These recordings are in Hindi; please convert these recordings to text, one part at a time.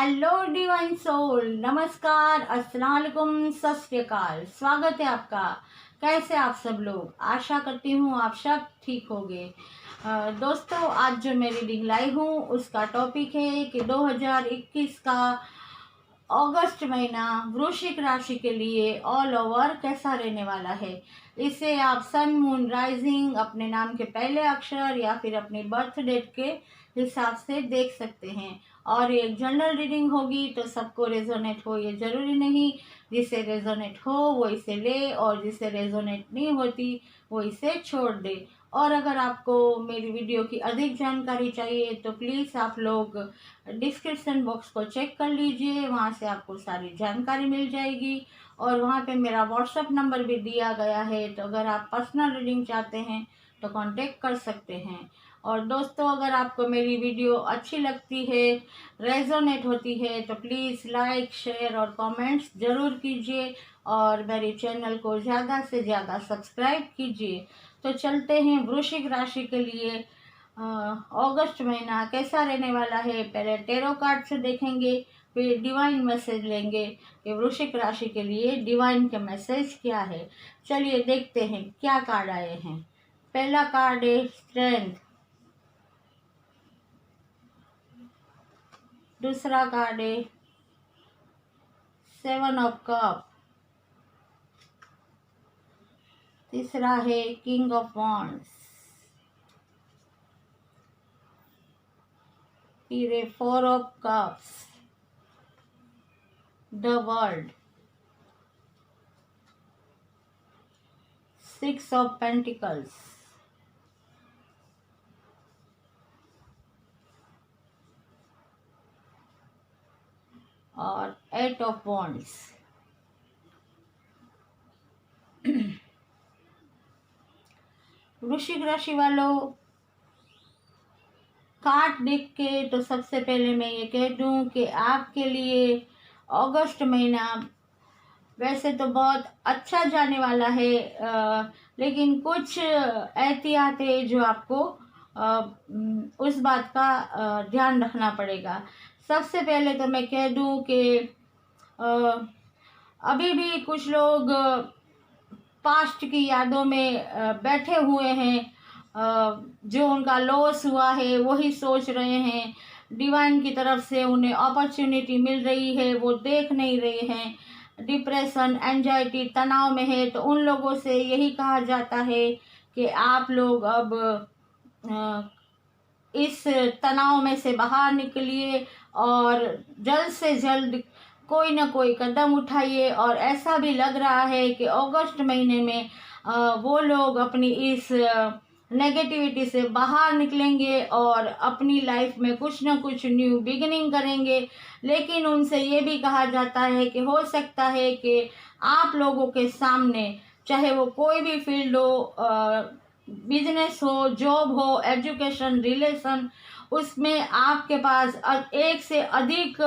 हेलो डिवाइन सोल, नमस्कार, अस्सलाम वालेकुम, सत श्री अकाल। स्वागत है आपका। कैसे आप सब लोग? आशा करती हूँ आप सब ठीक होंगे। दोस्तों, आज जो मैं रीडिंग लाई हूँ उसका टॉपिक है कि 2021 का अगस्त महीना वृश्चिक राशि के लिए ऑल ओवर कैसा रहने वाला है। इसे आप सन, मून, राइजिंग, अपने नाम के पहले अक्षर या फिर अपने बर्थ डेट के हिसाब से देख सकते हैं। और ये एक जनरल रीडिंग होगी तो सबको रेजोनेट हो ये ज़रूरी नहीं। जिसे रेजोनेट हो वो इसे ले और जिसे रेजोनेट नहीं होती वो इसे छोड़ दे। और अगर आपको मेरी वीडियो की अधिक जानकारी चाहिए तो प्लीज़ आप लोग डिस्क्रिप्शन बॉक्स को चेक कर लीजिए, वहाँ से आपको सारी जानकारी मिल जाएगी। और वहाँ पे मेरा व्हाट्सएप नंबर भी दिया गया है, तो अगर आप पर्सनल रीडिंग चाहते हैं तो कांटेक्ट कर सकते हैं। और दोस्तों, अगर आपको मेरी वीडियो अच्छी लगती है, रेजोनेट होती है, तो प्लीज़ लाइक, शेयर और कमेंट्स ज़रूर कीजिए और मेरे चैनल को ज़्यादा से ज़्यादा सब्सक्राइब कीजिए। तो चलते हैं वृश्चिक राशि के लिए अगस्त महीना कैसा रहने वाला है। पहले टेरो कार्ड से देखेंगे, फिर डिवाइन मैसेज लेंगे कि वृश्चिक राशि के लिए डिवाइन के मैसेज क्या है। चलिए देखते हैं क्या कार्ड आए हैं। पहला कार्ड है स्ट्रेंथ, दूसरा कार्ड है 7 ऑफ कप, तीसरा है किंग ऑफ वॉन्ड्स, फिर है 4 of cups, the world, 6 of pentacles, और 8 ऑफ वॉन्ड्स। वृश्चिक राशि वालों, कार्ड देख के तो सबसे पहले मैं ये कह दूं कि आपके लिए अगस्त महीना वैसे तो बहुत अच्छा जाने वाला है, लेकिन कुछ एहतियात है जो आपको उस बात का ध्यान रखना पड़ेगा। सबसे पहले तो मैं कह दूं कि अभी भी कुछ लोग पास्ट की यादों में बैठे हुए हैं। जो उनका लॉस हुआ है वही सोच रहे हैं। डिवाइन की तरफ से उन्हें अपॉर्चुनिटी मिल रही है, वो देख नहीं रहे हैं। डिप्रेशन, एंजाइटी, तनाव में है, तो उन लोगों से यही कहा जाता है कि आप लोग अब इस तनाव में से बाहर निकलिए और जल्द से जल्द कोई ना कोई कदम उठाइए। और ऐसा भी लग रहा है कि अगस्त महीने में वो लोग अपनी इस नेगेटिविटी से बाहर निकलेंगे और अपनी लाइफ में कुछ ना कुछ न्यू बिगिनिंग करेंगे। लेकिन उनसे ये भी कहा जाता है कि हो सकता है कि आप लोगों के सामने, चाहे वो कोई भी फील्ड हो, बिजनेस हो, जॉब हो, एजुकेशन, रिलेशन, उसमें आपके पास एक से अधिक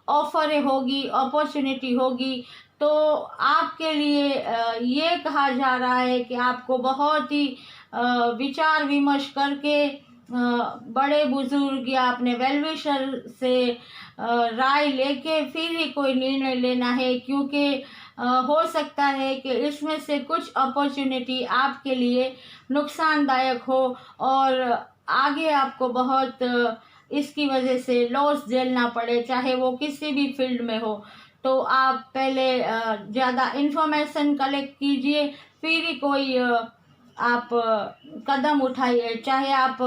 ऑफर होगी, अपॉर्चुनिटी होगी। तो आपके लिए ये कहा जा रहा है कि आपको बहुत ही विचार विमर्श करके बड़े बुजुर्ग या अपने वेलविशर से राय लेके फिर ही कोई निर्णय लेना है, क्योंकि हो सकता है कि इसमें से कुछ अपॉर्चुनिटी आपके लिए नुकसानदायक हो और आगे आपको बहुत इसकी वजह से लॉस झेलना पड़े, चाहे वो किसी भी फील्ड में हो। तो आप पहले ज़्यादा इन्फॉर्मेशन कलेक्ट कीजिए, फिर ही कोई आप कदम उठाइए। चाहे आप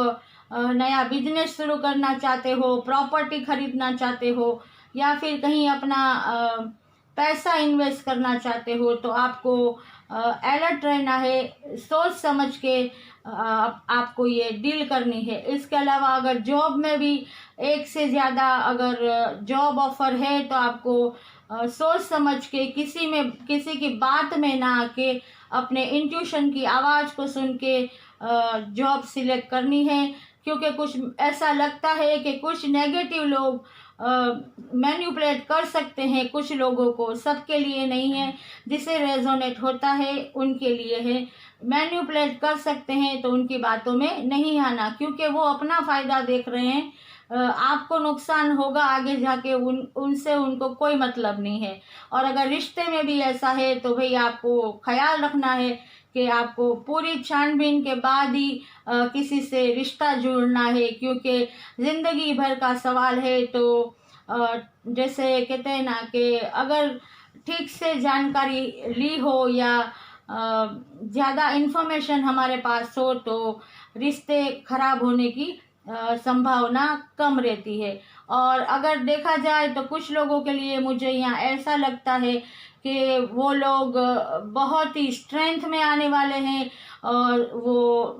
नया बिजनेस शुरू करना चाहते हो, प्रॉपर्टी खरीदना चाहते हो, या फिर कहीं अपना पैसा इन्वेस्ट करना चाहते हो, तो आपको अलर्ट रहना है, सोच समझ के आपको ये डील करनी है। इसके अलावा अगर जॉब में भी एक से ज़्यादा अगर जॉब ऑफर है तो आपको सोच समझ के किसी की बात में ना आके अपने इंट्यूशन की आवाज़ को सुन के जॉब सिलेक्ट करनी है। क्योंकि कुछ ऐसा लगता है कि कुछ नेगेटिव लोग मैन्युपुलेट कर सकते हैं कुछ लोगों को, सबके लिए नहीं है। जिसे रेजोनेट होता है उनके लिए है। मैन्युपुलेट कर सकते हैं तो उनकी बातों में नहीं आना, क्योंकि वो अपना फ़ायदा देख रहे हैं। आपको नुकसान होगा आगे जाके, उनसे उनको कोई मतलब नहीं है। और अगर रिश्ते में भी ऐसा है तो भाई आपको ख्याल रखना है कि आपको पूरी छानबीन के बाद ही किसी से रिश्ता जोड़ना है, क्योंकि ज़िंदगी भर का सवाल है। तो जैसे कहते हैं ना कि अगर ठीक से जानकारी ली हो या ज़्यादा इन्फॉर्मेशन हमारे पास हो तो रिश्ते खराब होने की संभावना कम रहती है। और अगर देखा जाए तो कुछ लोगों के लिए मुझे यहाँ ऐसा लगता है कि वो लोग बहुत ही स्ट्रेंथ में आने वाले हैं और वो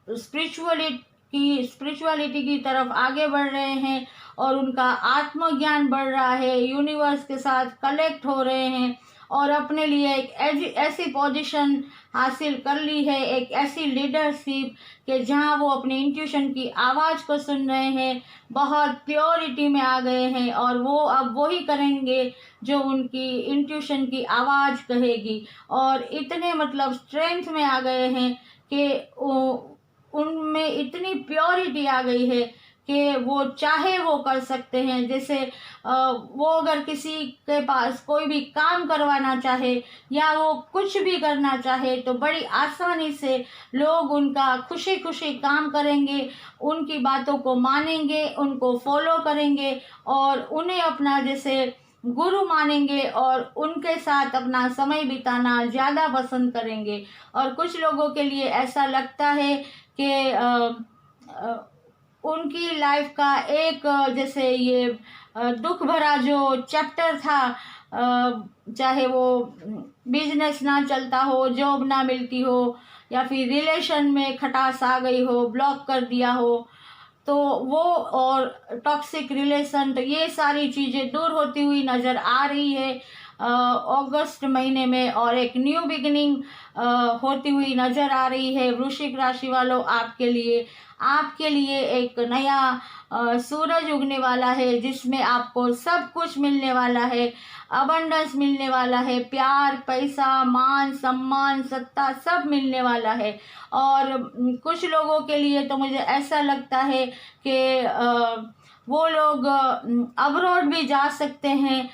स्पिरिचुअलिटी की तरफ आगे बढ़ रहे हैं और उनका आत्मज्ञान बढ़ रहा है, यूनिवर्स के साथ कलेक्ट हो रहे हैं और अपने लिए एक ऐसी पोजीशन हासिल कर ली है, एक ऐसी लीडरशिप कि जहां वो अपने इंट्यूशन की आवाज़ को सुन रहे हैं, बहुत प्योरिटी में आ गए हैं और वो अब वही करेंगे जो उनकी इंट्यूशन की आवाज़ कहेगी। और इतने मतलब स्ट्रेंथ में आ गए हैं कि उनमें इतनी प्योरिटी आ गई है कि वो चाहे वो कर सकते हैं। जैसे वो अगर किसी के पास कोई भी काम करवाना चाहे या वो कुछ भी करना चाहे तो बड़ी आसानी से लोग उनका खुशी खुशी काम करेंगे, उनकी बातों को मानेंगे, उनको फॉलो करेंगे और उन्हें अपना जैसे गुरु मानेंगे और उनके साथ अपना समय बिताना ज़्यादा पसंद करेंगे। और कुछ लोगों के लिए ऐसा लगता है कि उनकी लाइफ का एक जैसे ये दुख भरा जो चैप्टर था, चाहे वो बिजनेस ना चलता हो, जॉब ना मिलती हो या फिर रिलेशन में खटास आ गई हो, ब्लॉक कर दिया हो, तो वो और टॉक्सिक रिलेशन, तो ये सारी चीज़ें दूर होती हुई नज़र आ रही है अगस्त महीने में और एक न्यू बिगिनिंग होती हुई नज़र आ रही है। वृश्चिक राशि वालों, आपके लिए एक नया सूरज उगने वाला है जिसमें आपको सब कुछ मिलने वाला है, अबंडेंस मिलने वाला है, प्यार, पैसा, मान सम्मान, सत्ता सब मिलने वाला है। और कुछ लोगों के लिए तो मुझे ऐसा लगता है कि वो लोग अब्रॉड भी जा सकते हैं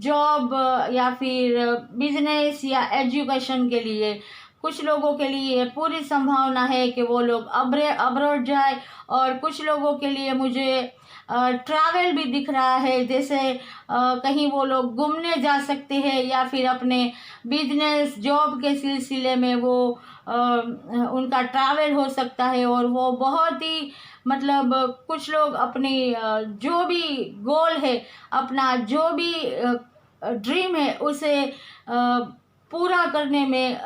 जॉब या फिर बिजनेस या एजुकेशन के लिए। कुछ लोगों के लिए पूरी संभावना है कि वो लोग अब्रॉड जाए और कुछ लोगों के लिए मुझे ट्रैवल भी दिख रहा है, जैसे कहीं वो लोग घूमने जा सकते हैं या फिर अपने बिजनेस जॉब के सिलसिले में वो उनका ट्रैवल हो सकता है। और वो बहुत ही मतलब कुछ लोग अपनी जो भी गोल है, अपना जो भी ड्रीम है उसे पूरा करने में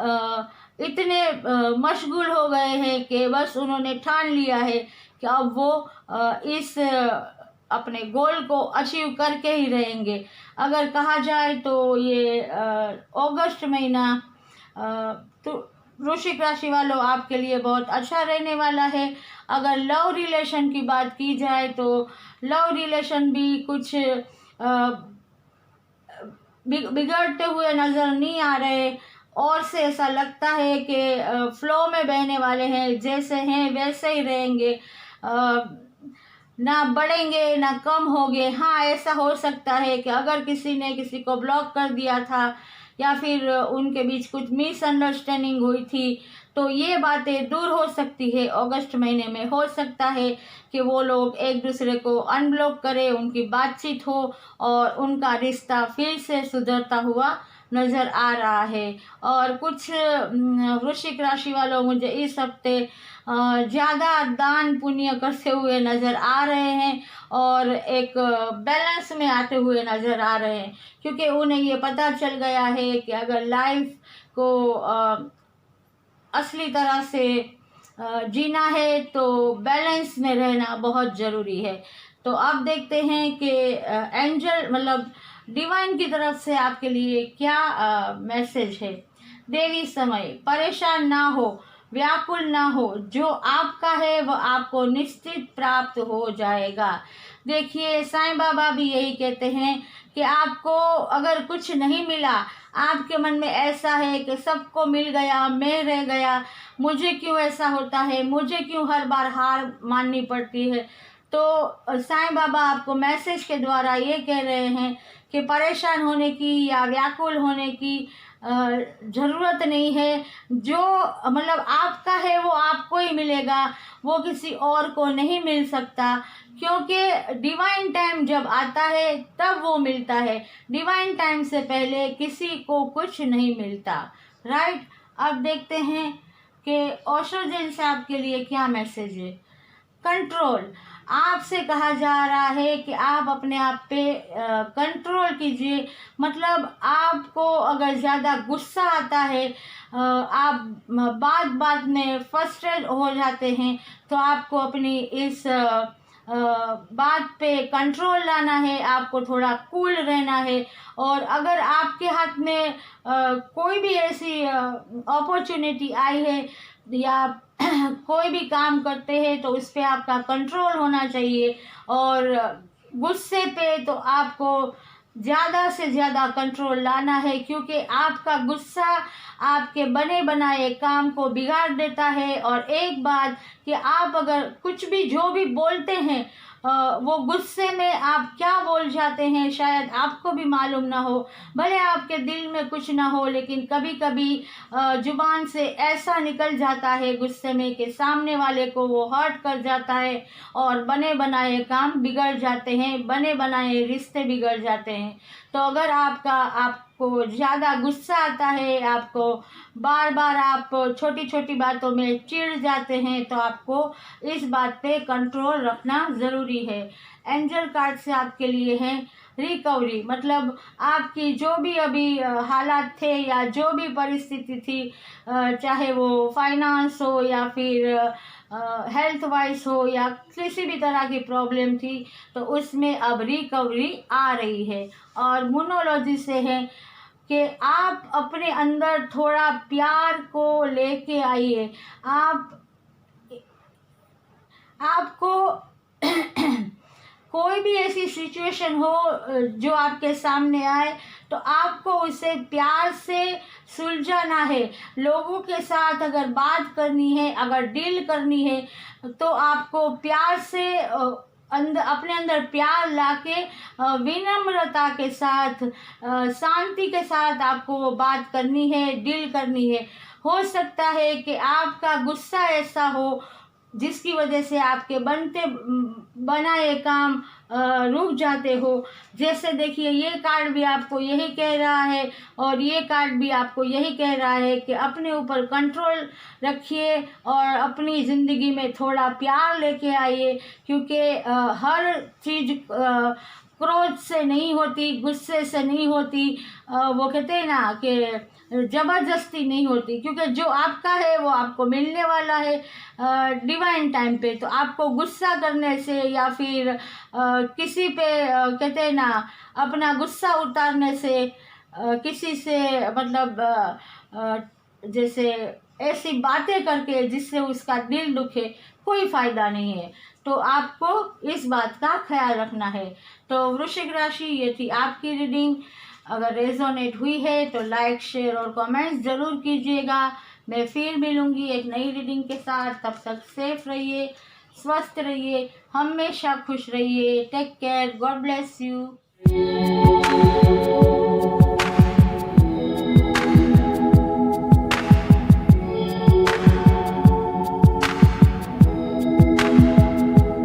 इतने मशगूल हो गए हैं कि बस उन्होंने ठान लिया है कि अब वो इस अपने गोल को अचीव करके ही रहेंगे। अगर कहा जाए तो ये अगस्त महीना तो वृश्चिक राशि वालों आपके लिए बहुत अच्छा रहने वाला है। अगर लव रिलेशन की बात की जाए तो लव रिलेशन भी कुछ बिगड़ते हुए नज़र नहीं आ रहे और से ऐसा लगता है कि फ्लो में बहने वाले हैं, जैसे हैं वैसे ही रहेंगे, ना बढ़ेंगे ना कम होंगे। हाँ, ऐसा हो सकता है कि अगर किसी ने किसी को ब्लॉक कर दिया था या फिर उनके बीच कुछ मिसअंडरस्टैंडिंग हुई थी तो ये बातें दूर हो सकती है। अगस्त महीने में हो सकता है कि वो लोग एक दूसरे को अनब्लॉक करें, उनकी बातचीत हो और उनका रिश्ता फिर से सुधरता हुआ नज़र आ रहा है। और कुछ वृश्चिक राशि वालों मुझे इस हफ्ते ज़्यादा दान पुण्य करते हुए नज़र आ रहे हैं और एक बैलेंस में आते हुए नज़र आ रहे हैं, क्योंकि उन्हें ये पता चल गया है कि अगर लाइफ को असली तरह से जीना है तो बैलेंस में रहना बहुत ज़रूरी है। तो अब देखते हैं कि एंजल मतलब डिवाइन की तरफ से आपके लिए क्या मैसेज है। देवी समय, परेशान ना हो, व्याकुल ना हो, जो आपका है वह आपको निश्चित प्राप्त हो जाएगा। देखिए, साईं बाबा भी यही कहते हैं कि आपको अगर कुछ नहीं मिला, आपके मन में ऐसा है कि सबको मिल गया, मैं रह गया, मुझे क्यों ऐसा होता है, मुझे क्यों हर बार हार माननी पड़ती है, तो साईं बाबा आपको मैसेज के द्वारा ये कह रहे हैं कि परेशान होने की या व्याकुल होने की ज़रूरत नहीं है। जो मतलब आपका है वो आपको ही मिलेगा, वो किसी और को नहीं मिल सकता, क्योंकि डिवाइन टाइम जब आता है तब वो मिलता है। डिवाइन टाइम से पहले किसी को कुछ नहीं मिलता, राइट। अब देखते हैं कि ओशो जैन से आपके लिए क्या मैसेज है। कंट्रोल, आपसे कहा जा रहा है कि आप अपने आप पे कंट्रोल कीजिए। मतलब आपको अगर ज़्यादा गुस्सा आता है, आप बात बात में फ्रस्ट्रेट हो जाते हैं, तो आपको अपनी इस बात पे कंट्रोल लाना है, आपको थोड़ा कूल रहना है। और अगर आपके हाथ में कोई भी ऐसी अपॉर्चुनिटी आई है या कोई भी काम करते हैं तो उस पे आपका कंट्रोल होना चाहिए। और गुस्से पे तो आपको ज़्यादा से ज़्यादा कंट्रोल लाना है, क्योंकि आपका गुस्सा आपके बने बनाए काम को बिगाड़ देता है। और एक बात कि आप अगर कुछ भी जो भी बोलते हैं, वो गुस्से में आप क्या बोल जाते हैं शायद आपको भी मालूम ना हो। भले आपके दिल में कुछ ना हो, लेकिन कभी कभी जुबान से ऐसा निकल जाता है गुस्से में कि सामने वाले को वो हर्ट कर जाता है और बने बनाए काम बिगड़ जाते हैं, बने बनाए रिश्ते बिगड़ जाते हैं। तो अगर आपको ज़्यादा गुस्सा आता है, आपको बार बार आप छोटी छोटी बातों में चिढ़ जाते हैं, तो आपको इस बात पे कंट्रोल रखना ज़रूरी है। एंजल कार्ड से आपके लिए है रिकवरी, मतलब आपकी जो भी अभी हालात थे या जो भी परिस्थिति थी, चाहे वो फाइनेंस हो या फिर हेल्थ वाइज हो या किसी भी तरह की प्रॉब्लम थी, तो उसमें अब रिकवरी आ रही है। और मोनोलॉजी से है कि आप अपने अंदर थोड़ा प्यार को लेके आइए। आपको कोई भी ऐसी सिचुएशन हो जो आपके सामने आए, तो आपको उसे प्यार से सुलझाना है। लोगों के साथ अगर बात करनी है, अगर डील करनी है, तो आपको प्यार से अपने अंदर प्यार लाके विनम्रता के साथ, शांति के साथ आपको बात करनी है, डील करनी है। हो सकता है कि आपका गुस्सा ऐसा हो जिसकी वजह से आपके बनाए काम रुक जाते हो। जैसे देखिए, ये कार्ड भी आपको यही कह रहा है और ये कार्ड भी आपको यही कह रहा है कि अपने ऊपर कंट्रोल रखिए और अपनी ज़िंदगी में थोड़ा प्यार लेके आइए, क्योंकि हर चीज़ क्रोध से नहीं होती, गुस्से से नहीं होती। वो कहते हैं ना कि ज़बरदस्ती नहीं होती, क्योंकि जो आपका है वो आपको मिलने वाला है डिवाइन टाइम पे। तो आपको गुस्सा करने से या फिर किसी पे कहते हैं ना अपना गुस्सा उतारने से, किसी से मतलब जैसे ऐसी बातें करके जिससे उसका दिल दुखे, कोई फ़ायदा नहीं है। तो आपको इस बात का ख्याल रखना है। तो वृश्चिक राशि, ये थी आपकी रीडिंग। अगर रेजोनेट हुई है तो लाइक, शेयर और कमेंट्स ज़रूर कीजिएगा। मैं फिर मिलूँगी एक नई रीडिंग के साथ। तब तक सेफ रहिए, स्वस्थ रहिए, हमेशा खुश रहिए। Take care, God bless you.